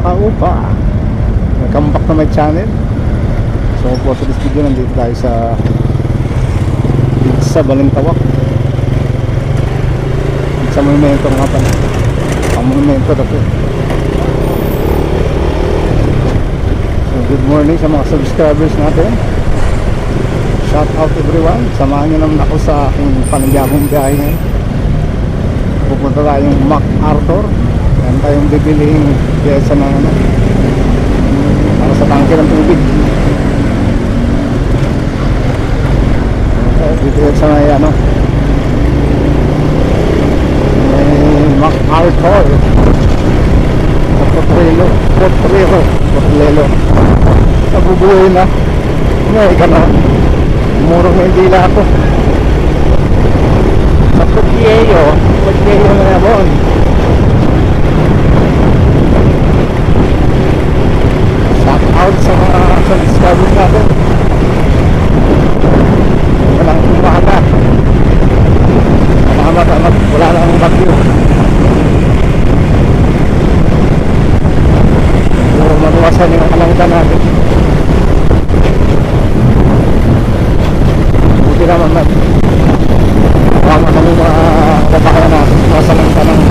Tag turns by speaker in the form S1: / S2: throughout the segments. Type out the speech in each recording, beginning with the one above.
S1: kaupa, welcome back to my channel. So for this video, nandito tayo sa Balintawak, sa monumento nga pala, ang monumento dito. So good morning sa mga subscribers natin, shout out everyone. Samahan nyo naman ako sa aking panagyabong biyahe ngayon. Pupunta tayong MacArthur. Yan tayong bibilihing pyesa ng para sa tangke ng tubig. Dito yan sa may may MacArthur sa Potrero nabubuhay na may gano'n murong Maynila ako sa Potrero na yabon. Shout out sa mga subscribers natin. Walang umaga, wala lang ang bagyo. Puro maluwasan yung kalangitan natin. Buti naman tama kami mga kabahayan natin sa kalangitan ng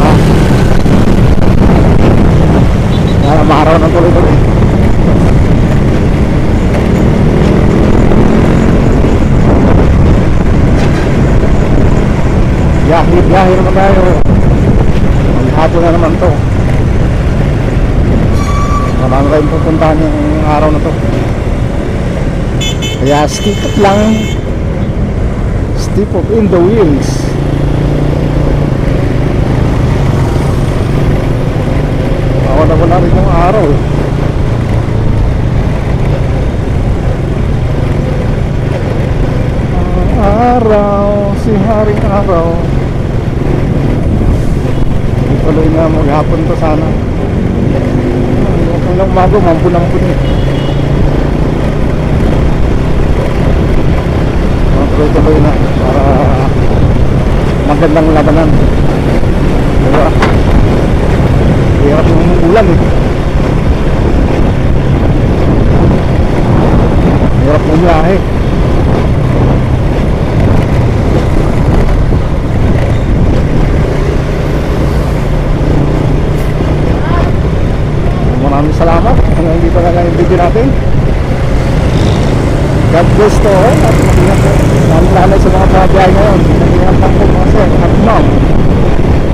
S1: maaraw ng tuloy-tuloy. Biyahe naman tayo. Maghapon na naman to. Marami tayong pupuntahan yung araw na to. Kaya stick up lang. Step up in the wheels. Wala rin yung araw. Si Haring Araw. Tuloy na maghapon to sana. Kung lang umaga, mampulang-pun eh. Tuloy-tuloy na para magandang labanan. Diba? Hirap yung ulan eh. Hirap yung biyahe. Maraming salamat hanggang dito na lang yung video natin. God bless to all at mag-ingat po. Lalo sa mga pabiyahe ngayon. Mag-ingat lang po mga sir at ma'am.